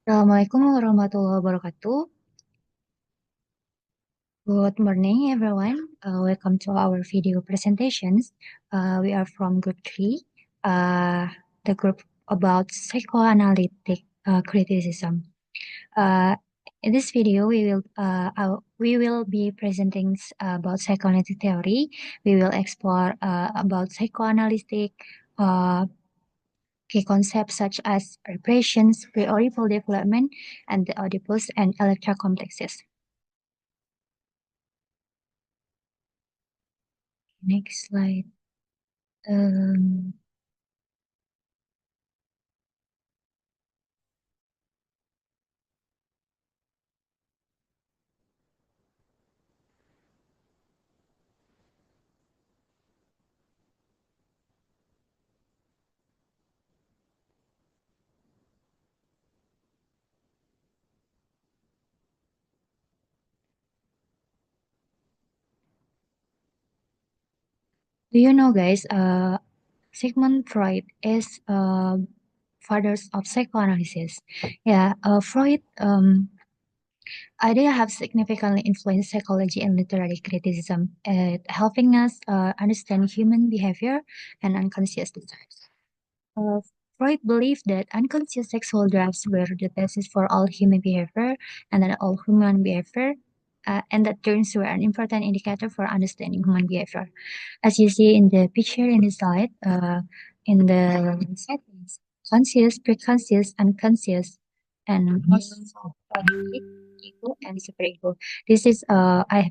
Assalamualaikum warahmatullahi wabarakatuh. Good morning, everyone. Welcome to our video presentations. We are from Group 3, the group about psychoanalytic criticism. Uh, in this video, we will be presenting about psychoanalytic theory. We will explore about psychoanalytic uh, key concepts such as repressions, pre-Oedipal development, and the Oedipus and Electra complexes. Next slide. Um, do you know, guys? Sigmund Freud is fathers of psychoanalysis. Yeah, Freud idea have significantly influenced psychology and literary criticism, helping us understand human behavior and unconscious desires. Uh, Freud believed that unconscious sexual drives were the basis for all human behavior, and that all human behavior, and that dreams were an important indicator for understanding human behavior. As you see in the picture in the slide, in the settings, conscious, preconscious, unconscious, and also body, ego, and superego. This is I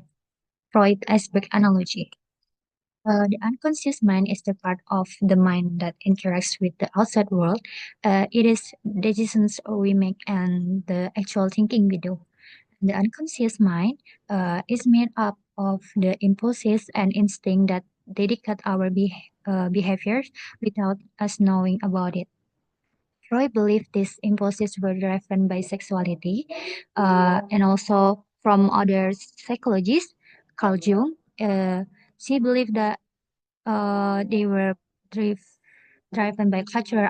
Freud iceberg analogy. The unconscious mind is the part of the mind that interacts with the outside world. It is decisions we make and the actual thinking we do. The unconscious mind is made up of the impulses and instinct that dictate our behaviors without us knowing about it. Freud believed these impulses were driven by sexuality, and also from other psychologists, Carl Jung. She believed that they were driven by cultural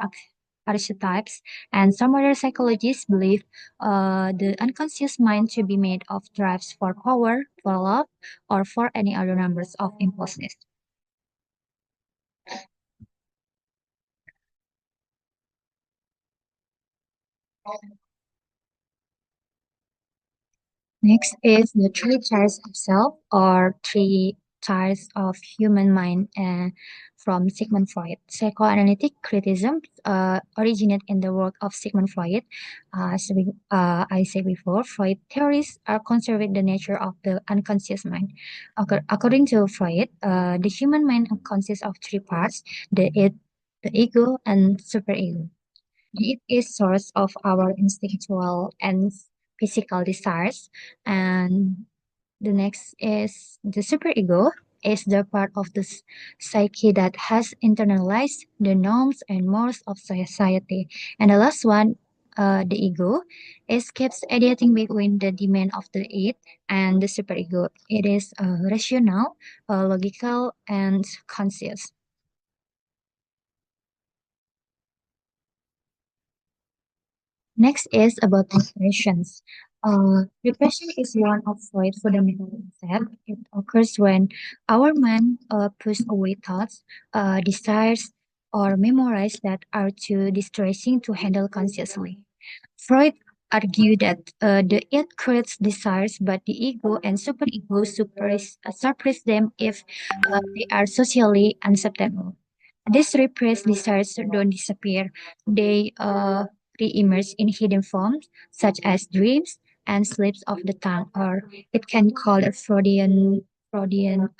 archetypes, and some other psychologists believe the unconscious mind to be made of drives for power, for love, or for any other numbers of impulses. Next is the three tiers of self or three tiers of human mind from Sigmund Freud. Psychoanalytic criticism originate in the work of Sigmund Freud. I said before, Freud theories are concerned with the nature of the unconscious mind. According to Freud, the human mind consists of three parts: the id, the ego, and superego. It is source of our instinctual and physical desires. And the next is the superego is the part of the psyche that has internalized the norms and morals of society. And the last one, the ego, is keeps editing between the demand of the id and the superego. It is rational, logical, and conscious. Next is about depressions. Depression is one of Freud's fundamental concepts. It occurs when our mind pushes away thoughts, desires, or memories that are too distressing to handle consciously. Freud argued that the id creates desires, but the ego and superego suppress them if they are socially unacceptable. These repressed desires don't disappear. They re-emerge in hidden forms, such as dreams and slips of the tongue, or it can call it Freudian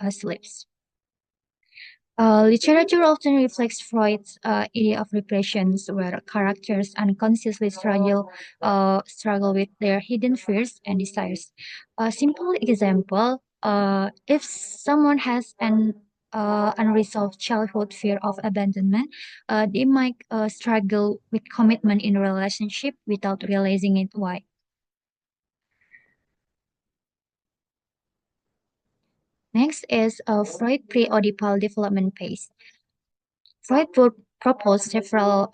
slips. Literature often reflects Freud's idea of repressions, where characters unconsciously struggle with their hidden fears and desires. A simple example: if someone has an unresolved childhood fear of abandonment, they might struggle with commitment in a relationship without realizing it. Why? Next is a Freud pre-Oedipal development phase. Freud proposed several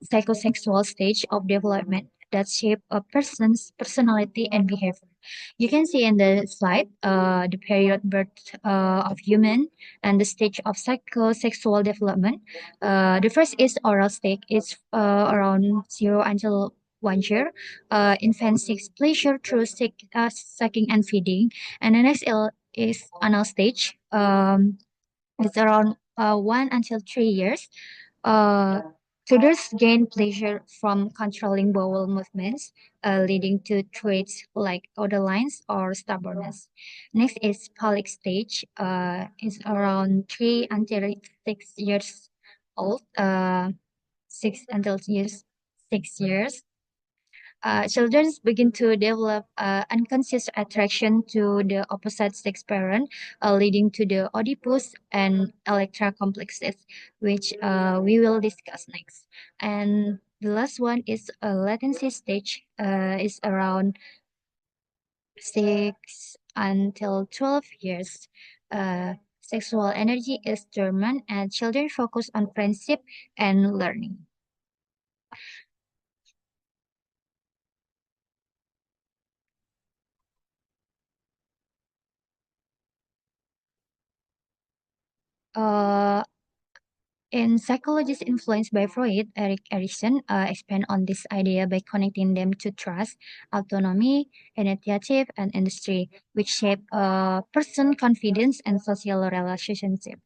psychosexual stages of development. that shape a person's personality and behavior. You can see in the slide the period birth of human and the stage of psychosexual development. The first is oral stage. It's around 0 until 1 year. Infant seeks pleasure through sucking and feeding. And the next is anal stage. It's around 1 until 3 years. Uh, Toddlers gain pleasure from controlling bowel movements, leading to traits like odor lines or stubbornness. Next is phallic stage. Is around 3 until 6 years old. 6 until 6 years. Children begin to develop unconscious attraction to the opposite sex parent, leading to the Oedipus and Electra complexes, which we will discuss next. And the last one is a latency stage, is around 6 until 12 years. Sexual energy is dormant, and children focus on friendship and learning. Uh, In psychologists influenced by Freud, Erik Erikson expand on this idea by connecting them to trust, autonomy, initiative, and industry, which shape person confidence and social relationship.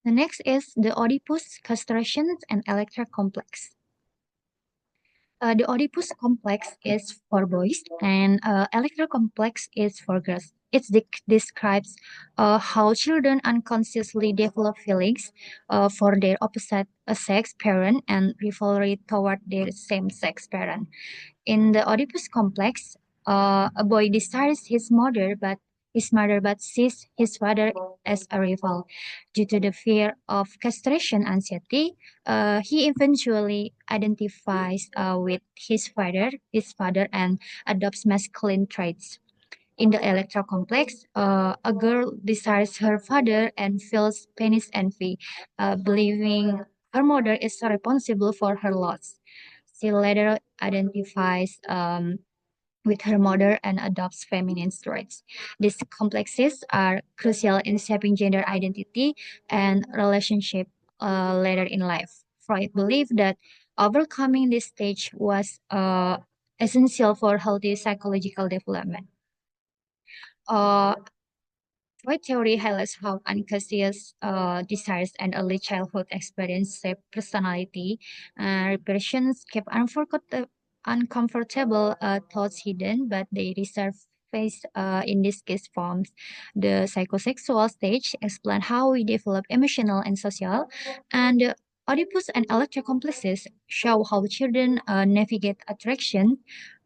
The next is the Oedipus castration and Electra complex. The Oedipus complex is for boys, and Electra complex is for girls. It describes how children unconsciously develop feelings for their opposite sex parent and rivalry toward their same sex parent. In the Oedipus complex, a boy desires his mother but sees his father as a rival. Due to the fear of castration anxiety, he eventually identifies with his father, and adopts masculine traits. In the Electra complex, a girl desires her father and feels penis envy, believing her mother is responsible for her loss. She later identifies with her mother and adopts feminine traits. These complexes are crucial in shaping gender identity and relationship later in life. Freud believed that overcoming this stage was essential for healthy psychological development. Uh, Freud theory highlights how unconscious desires and early childhood experience shape personality. Repressions keep uncomfortable thoughts hidden, but they resurface in this case forms. The psychosexual stage explain how we develop emotional and social, and Oedipus and Electra complexes show how children navigate attraction,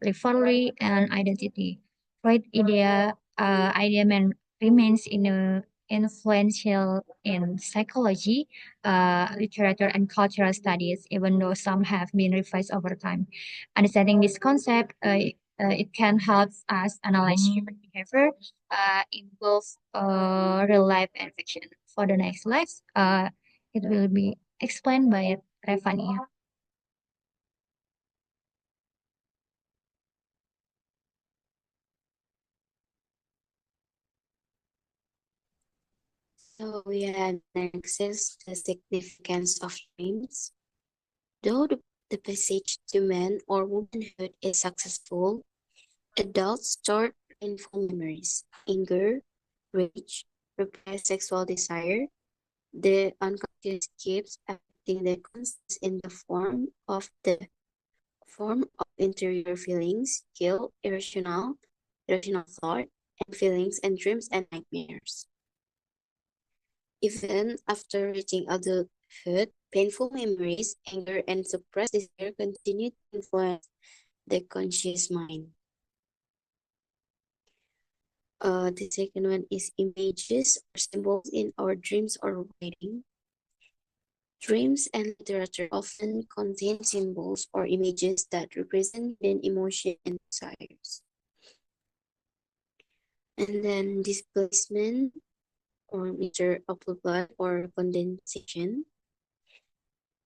rivalry, and identity. Freud idea remains influential in psychology, literature, and cultural studies, even though some have been revised over time. Understanding this concept, it can help us analyze human behavior in both real life and fiction. For the next slides, it will be explained by Revania. So yeah, next is the significance of dreams. Though the passage to man or womanhood is successful, adults store painful memories, anger, rage, repressed sexual desire. The unconscious keeps affecting the conscious in the form of interior feelings, guilt, irrational thought, and feelings and dreams and nightmares. Even after reaching adulthood, painful memories, anger, and suppressed desire continue to influence the conscious mind. The second one is images or symbols in our dreams or writing. Dreams and literature often contain symbols or images that represent hidden emotion and desires. And then displacement or meter of the blood or condensation.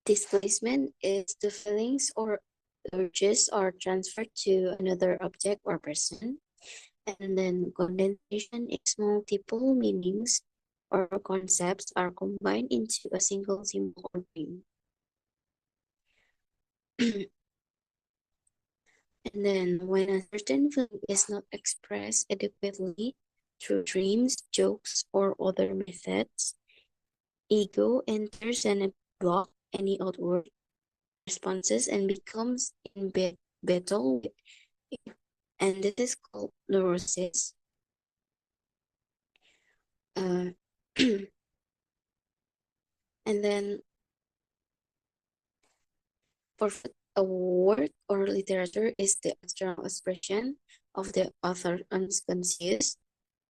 Displacement is the feelings or urges are transferred to another object or person. And then condensation is multiple meanings or concepts are combined into a single symbol or dream. And then when a certain feeling is not expressed adequately through dreams, jokes, or other methods, ego enters and blocks any outward responses and becomes in battle with it. And this is called neurosis. Uh, and then for a work or literature is the external expression of the author's unconscious.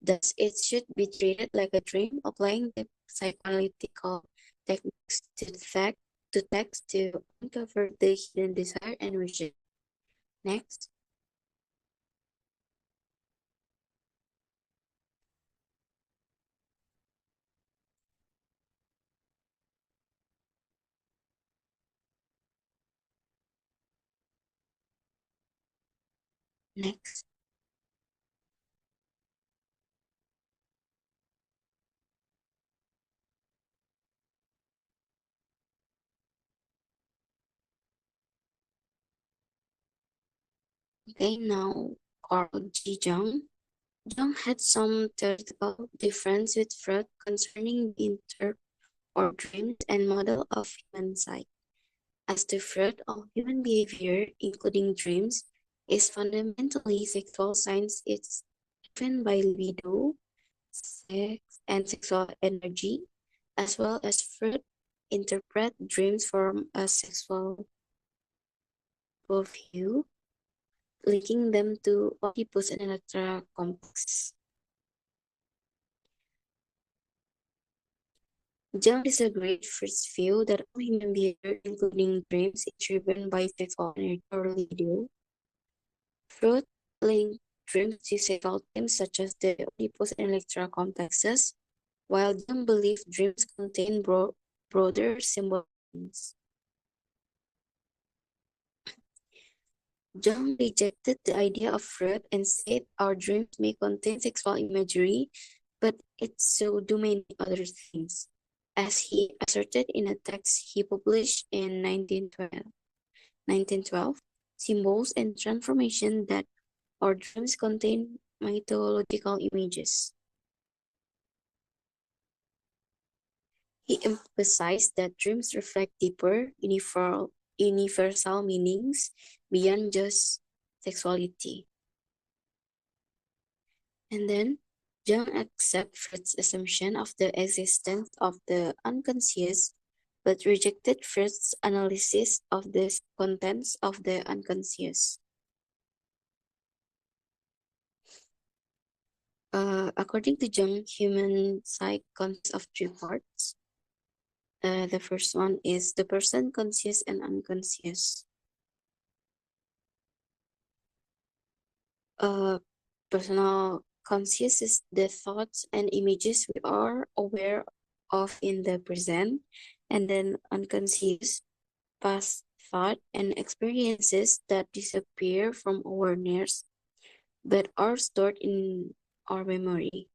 Thus, it should be treated like a dream, applying the psychoanalytical techniques to text to uncover the hidden desire and vision. Next. Next. Okay, now Carl G. Jung. Jung had some theoretical difference with Freud concerning the inter or dreams and model of human psyche. As to Freud, all human behavior, including dreams, is fundamentally sexual since it's driven by libido, sex, and sexual energy, as well as Freud interpret dreams from a sexual view, linking them to Oedipus and Electra complex. Jung disagreed first view that all human behavior, including dreams, is driven by sexual energy or libido. Freud linked dreams to sexual themes such as the Oedipus and Electra complexes, while Jung believed dreams contain broader symbol meanings. Jung rejected the idea of Freud and said our dreams may contain sexual imagery, but it so do many other things, as he asserted in a text he published in 1912, symbols and transformation that our dreams contain mythological images. He emphasized that dreams reflect deeper, universal meanings beyond just sexuality. And then Jung accepted Freud's assumption of the existence of the unconscious, but rejected Freud's analysis of the contents of the unconscious. According to Jung, human psyche consists of three parts. The first one is the person conscious and unconscious. Personal conscious is the thoughts and images we are aware of in the present, and then unconscious, past thought and experiences that disappear from awareness but are stored in our memory.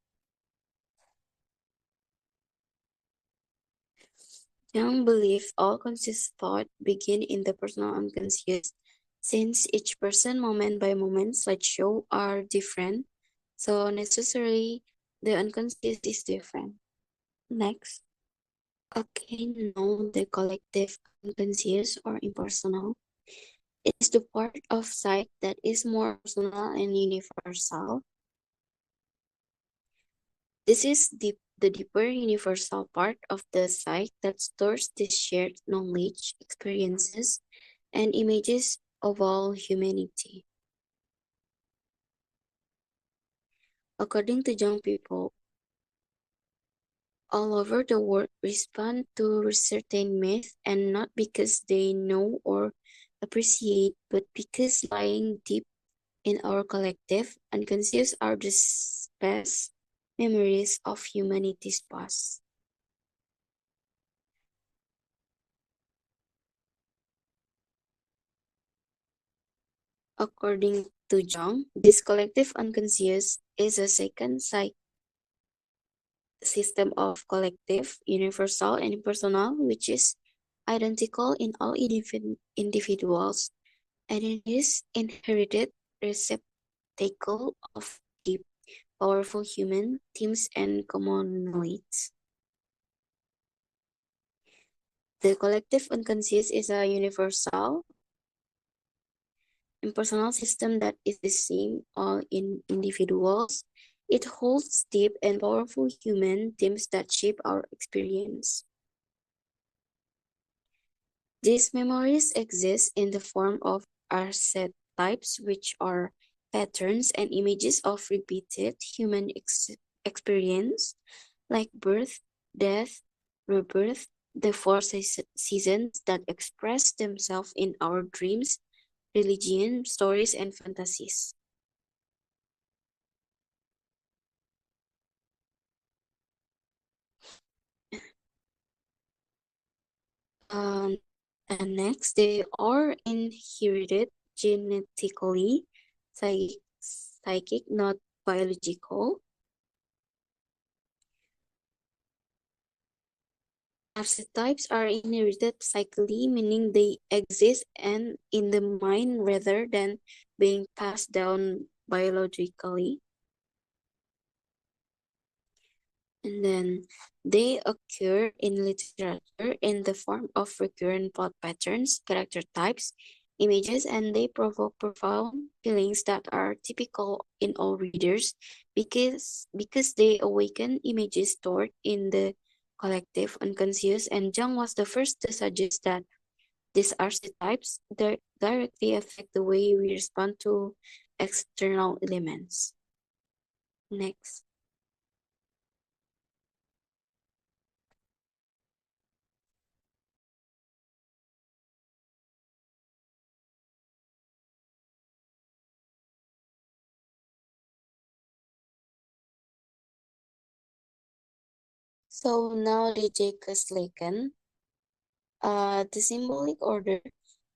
Young believed all conscious thought begin in the personal unconscious, since each person moment by moment slideshow are different, so necessarily the unconscious is different. Next. Okay, now the collective unconscious or impersonal is the part of psyche that is more personal and universal. This is the deeper universal part of the psyche that stores the shared knowledge, experiences, and images of all humanity. According to young people, all over the world respond to certain myths, and not because they know or appreciate, but because lying deep in our collective unconscious are the space memories of humanity's past. According to Jung, this collective unconscious is a second system of collective, universal, and impersonal, which is identical in all individuals, and it is inherited receptacle of deep, powerful human themes and commonalities. The collective unconscious is a universal, impersonal system that is the same all in individuals. It holds deep and powerful human themes that shape our experience. These memories exist in the form of archetypes, which are patterns and images of repeated human experience, like birth, death, rebirth, the four seasons that express themselves in our dreams, religion, stories, and fantasies. Um, and next, they are inherited genetically, psychic, not biological. Archetypes are inherited psychically, meaning they exist and in the mind rather than being passed down biologically. And then they occur in literature in the form of recurrent plot patterns, character types, images, and they provoke profound feelings that are typical in all readers because they awaken images stored in the collective unconscious. And Jung was the first to suggest that these archetypes directly affect the way we respond to external elements. Next. So now the Jacob's Lacan, the symbolic order.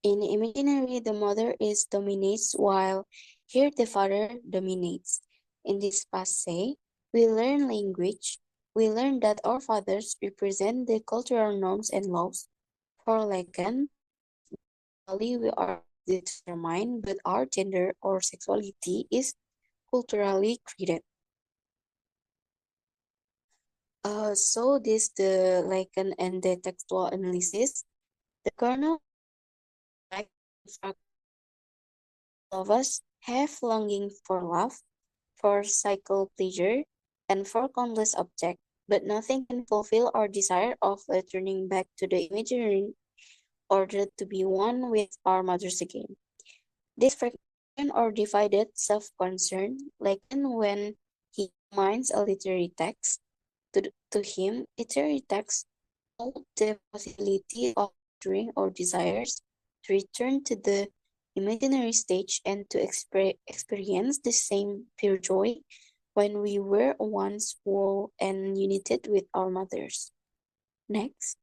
In imaginary, the mother is dominates, while here the father dominates. In this passage, we learn language. We learn that our fathers represent the cultural norms and laws. For Lacan, biologically we are determined, but our gender or sexuality is culturally created. So this the Lacan and the textual analysis. The kernel like all of us have longing for love, for cycle pleasure, and for countless objects, but nothing can fulfill our desire of returning back to the imaginary order to be one with our mothers again. This fragmentation or divided self-concern, like when he minds a literary text, to him, literary texts hold the possibility of nurturing our desires to return to the imaginary stage and to experience the same pure joy when we were once whole and united with our mothers. Next.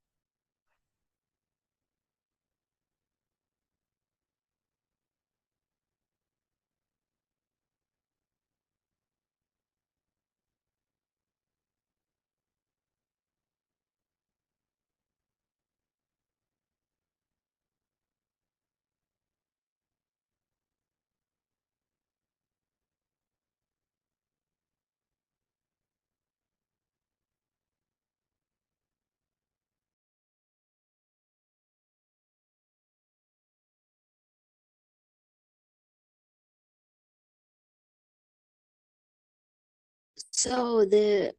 So the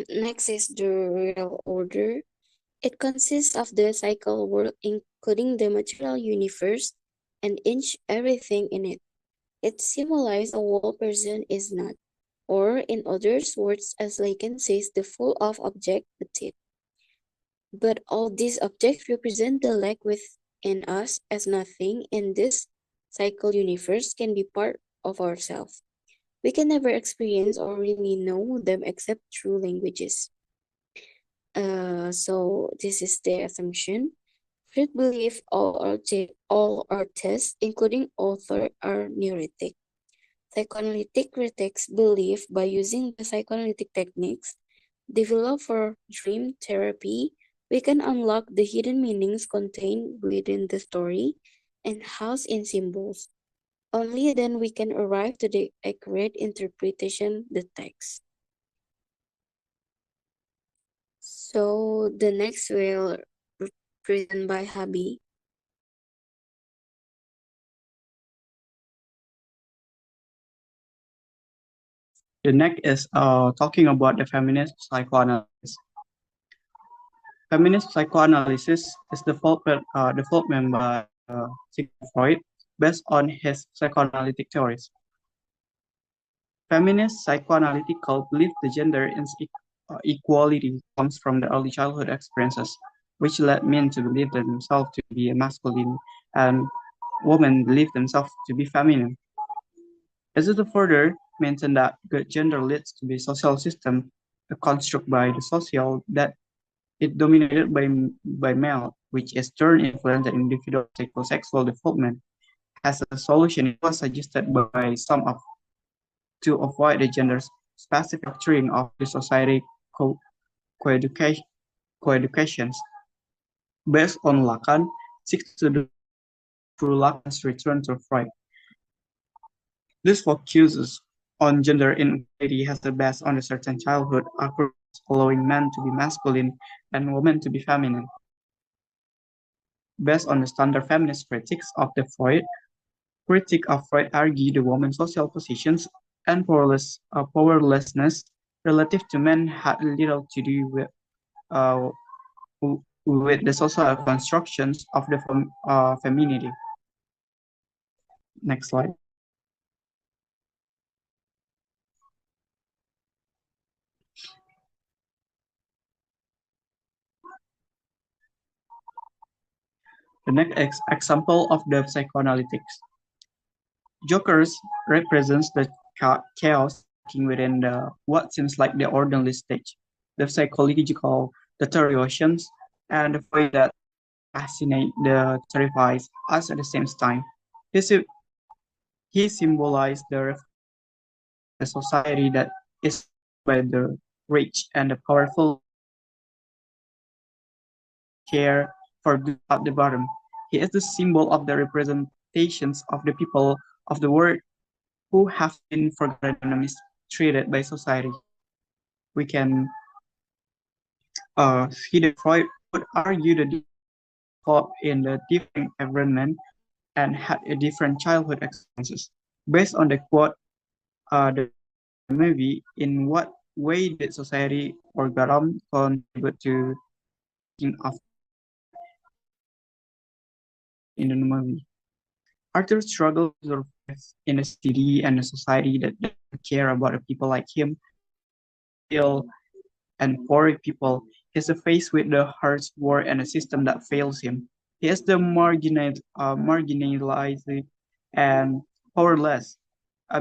next is the real order. It consists of the cycle world, including the material universe and everything in it. It symbolizes a whole person is not, or in other words, as Lacan says, the full of object within. But all these objects represent the lack within us, as nothing in this cycle universe can be part of ourselves. We can never experience or really know them except through languages. So this is the assumption. Freud believe all artists, including author, are neurotic. Psychoanalytic critics believe by using the psychoanalytic techniques developed for dream therapy, we can unlock the hidden meanings contained within the story and housed in symbols. Only then we can arrive to the accurate interpretation of the text. So the next will written by Habi. The next is talking about the feminist psychoanalysis. Feminist psychoanalysis is development by Sigmund Freud based on his psychoanalytic theories. Feminist psychoanalytical belief the gender equality comes from the early childhood experiences, which led men to believe themselves to be masculine and women believe themselves to be feminine. As it further mentioned that good gender leads to the social system, a construct by the social that it dominated by male, which is turn influence the individual psychosexual development. As a solution, it was suggested by some of to avoid the gender specific structuring of the society co- coeducation, coeducations. Based on Lacan, seeks to do through Lacan's return to Freud. This focuses on gender inequality has the base on a certain childhood occurrence, allowing men to be masculine and women to be feminine. Based on the standard feminist critiques of the Freud, critique of Freud argue the woman's social positions and powerlessness relative to men had little to do uh, with the social constructions of the femininity. Next slide. The next example of the psychoanalytics. Jokers represents the chaos lurking within the what seems like the orderly stage, the psychological deteriorations, and the void that fascinate the terrifies us at the same time. He, he symbolized the society that is by the rich and the powerful care for good at the bottom. He is the symbol of the representations of the people of the world who have been forgotten and mistreated by society. We can see that Freud would argue that people in the different environment and had a different childhood experiences. Based on the quote, the movie, in what way did society or Garam contribute to thinking of in the movie? Arthur struggled to survive in a city and a society that doesn't care about the people like him, ill and poor people. He's faced with the harsh war and a system that fails him. He is the marginalized and powerless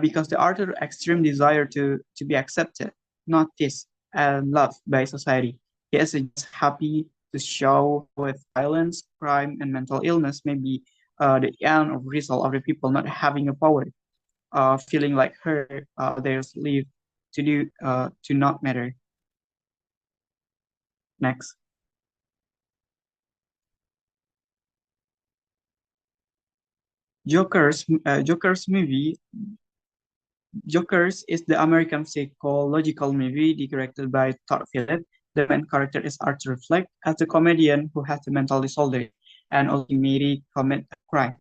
because the Arthur extreme desire to be accepted, noticed, and loved by society. He is just happy to show with violence, crime, and mental illness may be the end of result of the people not having a power, feeling like her, there's live to do to not matter. Next. Joker's movie. Jokers is the American psychological movie directed by Todd Phillips. The main character is Arthur Fleck as a comedian who has a mental disorder and ultimately commit a crime.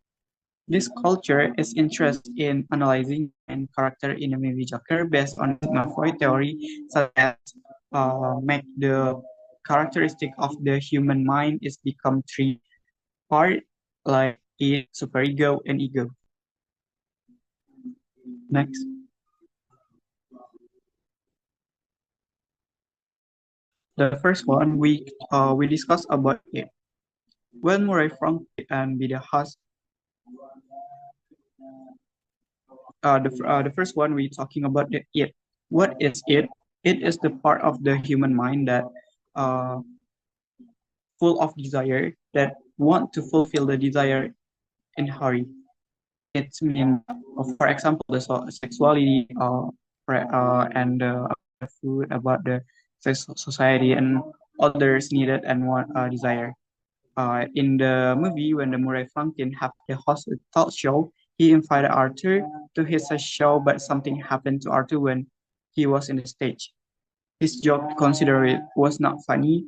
This culture is interested in analyzing and character in the movie Joker based on Sigmund Freud theory, such as make the characteristic of the human mind is become three part like id, superego, and ego. Next. The first one we discussed about it. When Murray Frank and be the host the first one we're talking about the it. What is it? It is the part of the human mind that uh, full of desire that want to fulfill the desire in hurry. It means, for example, the sexuality, and about the food, about the society, and others needed and want desire. In the movie, when the Murray Franklin had the host talk show, he invited Arthur to his show, but something happened to Arthur when he was in the stage. His joke, considered it was not funny.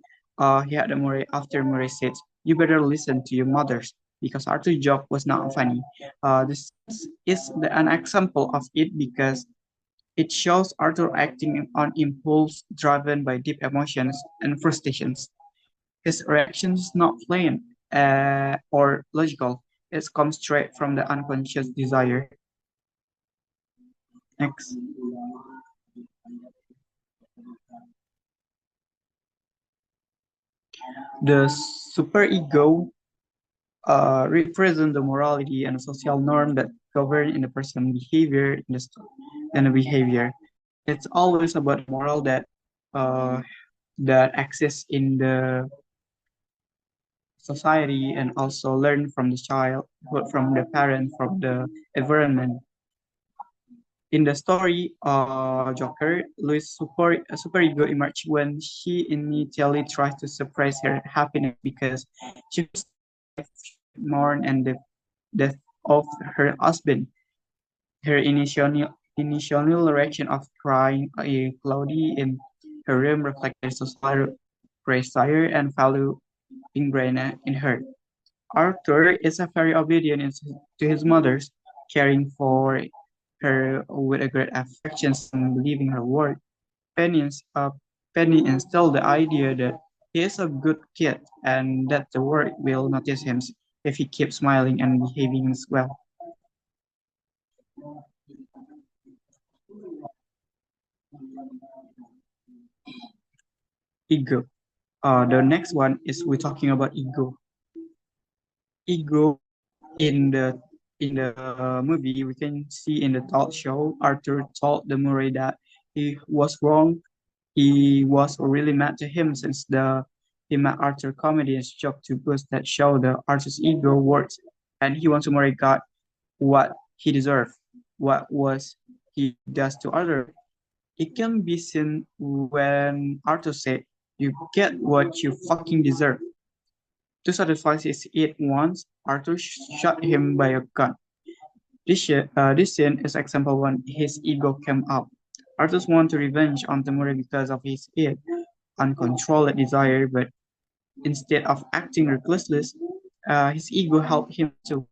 He had a Murray after Murray said, "You better listen to your mothers," because Arthur's joke was not funny. This is an example of it because it shows Arthur acting on impulse, driven by deep emotions and frustrations. His reaction is not planned or logical. It comes straight from the unconscious desire. Next. The superego represent the morality and social norm that govern in the person behavior in the behavior. It's always about moral uh, that exists in the society and also learn from the child, from the parent, from the environment. In the story, Joker, Louis' superego emerged when she initially tries to suppress her happiness because she was mourn and the death of her husband. Her initial reaction of crying a cloudy in her room reflected social desire and value ingrained in her. Arthur is a very obedient to his mother's, caring for her with a great affection and believing her word. Penny instilled the idea that he is a good kid and that the world will notice him if he keeps smiling and behaving as well. Ego. The next one is we're talking about ego. Ego in the movie we can see in the talk show Arthur told the Murray that he was wrong. He was really mad to him since he met Arthur comedians joke to boost that show the Arthur's ego works and he wants to Murray got what he deserved. What was he does to Arthur. It can be seen when Arthur said, "You get what you fucking deserve." To satisfy his it wants, Arthur shot him by a gun. This scene is example when his ego came up. Arthur wanted revenge on Temuri because of his it, uncontrolled desire, but instead of acting recklessly, his ego helped him to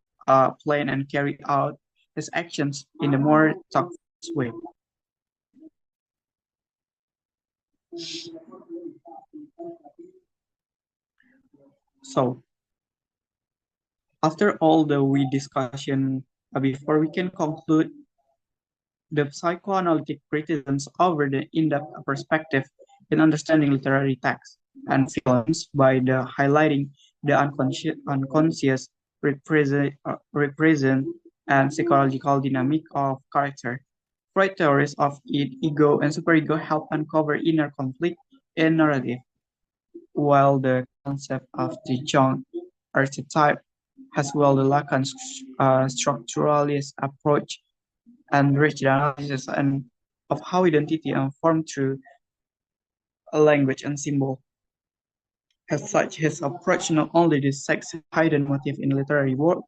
plan and carry out his actions in a more tactful way. So, after all the we discussion before we can conclude the psychoanalytic criticisms over the in-depth perspective in understanding literary texts and films by the highlighting the unconscious represent and psychological dynamic of character. Freud theories of ego and superego help uncover inner conflict in narrative, while the concept of the Jung archetype as well the Lacan structuralist approach and rich analysis and of how identity are formed through a language and symbol. As such, his approach not only dissects hidden motive in literary work,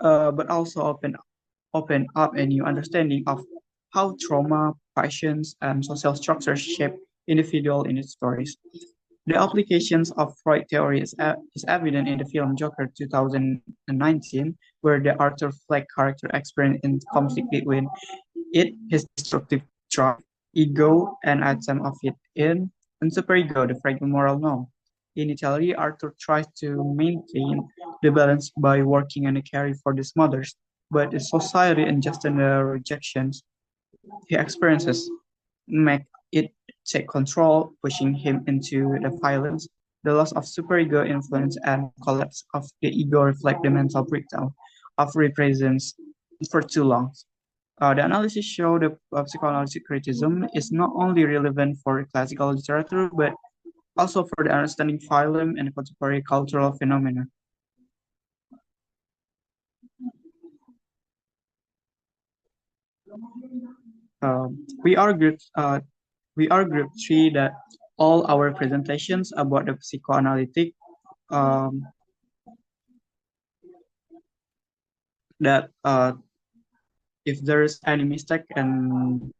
but also open up a new understanding of how trauma, passions, and social structures shape individual in its stories. The applications of Freud theory is evident in the film Joker 2019, where the Arthur Fleck character experienced in conflict between his destructive drive, ego, and atom of it in, and superego, the fragile moral norm. Initially, Arthur tries to maintain the balance by working and caring for his mothers, but the society and just the rejections he experiences make it take control, pushing him into the violence. The loss of superego influence and collapse of the ego reflect the mental breakdown of represents for too long. The analysis showed that psychoanalytic criticism is not only relevant for classical literature, but also for the understanding phylum and contemporary cultural phenomena. We argued three that all our presentations about the psychoanalytic um, that if there is any mistake and